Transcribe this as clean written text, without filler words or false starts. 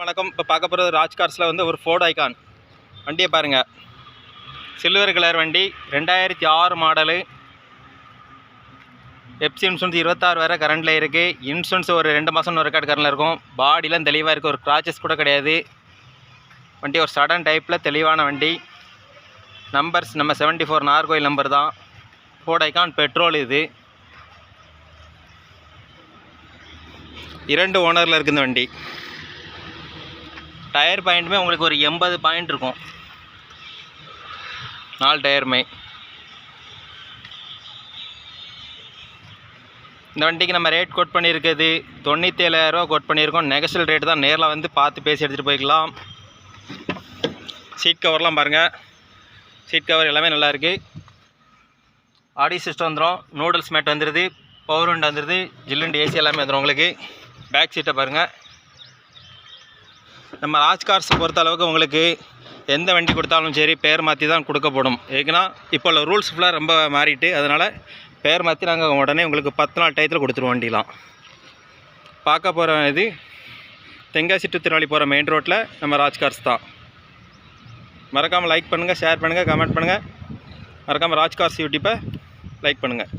வணக்கம். இப்போ பார்க்க போகிறது ராஜ் கார்ஸில் வந்து ஒரு ஃபோர்ட் ஐகான் வண்டியை பாருங்கள். சில்வர் கலர் வண்டி, 2006 மாடலு. எஃப்சி இன்சூரன்ஸ் 26 வரை கரண்டில் இருக்குது. இன்சூரன்ஸ் ஒரு 2 மாதம் ரெக்கார்டு கரண்டில் இருக்கும். பாடிலாம் தெளிவாக இருக்குது, ஒரு கிராச்சஸ் கூட கிடையாது. வண்டி ஒரு சடன் டைப்பில் தெளிவான வண்டி. நம்பர்ஸ் நம்ம 74 நார்கோயில் நம்பர் தான். Ford Ikon petrol. இது 2 ஓனரில் இருக்குது இந்த வண்டி. டயர் பாயிண்ட்டுமே உங்களுக்கு ஒரு 80 பாயிண்ட் இருக்கும், 4 டயருமே. இந்த வண்டிக்கு நம்ம ரேட் கோட் பண்ணியிருக்குது 97,000 கோட் பண்ணியிருக்கோம். நெகஷியல் ரேட் தான், நேரில் வந்து பார்த்து பேசி எடுத்துகிட்டு போய்க்கலாம். சீட் கவர்லாம் பாருங்கள், சீட் கவர் எல்லாமே நல்லாயிருக்கு. ஆடி சிஸ்டம் வந்துடும், நூடுல்ஸ் மேட் வந்துடுது, பவர் விண்ட் வந்துடுது, ஜில்லுண்டு ஏசி எல்லாமே வந்துடும் உங்களுக்கு. பேக் சீட்டை பாருங்கள். நம்ம ராஜ் கார்ஸ் பொறுத்த அளவுக்கு உங்களுக்கு எந்த வண்டி கொடுத்தாலும் சரி பேர் மாற்றி தான் கொடுக்கப்படும். ஏன்னா இப்போ உள்ள ரூல்ஸ் ஃபுல்லாக ரொம்ப மாறிட்டு, அதனால் பேர் மாற்றி நாங்கள் உடனே உங்களுக்கு 10 நாள் டயத்தில் கொடுத்துருவோம். வண்டிலாம் பார்க்க போகிற இது தென்காசி டு திருநெல்வேலி போகிற மெயின் ரோட்டில் நம்ம ராஜ் கார்ஸ் தான். மறக்காமல் லைக் பண்ணுங்கள், ஷேர் பண்ணுங்கள், கமெண்ட் பண்ணுங்கள். மறக்காமல் ராஜ் கார்ஸ் யூடியூப்பை லைக் பண்ணுங்கள்.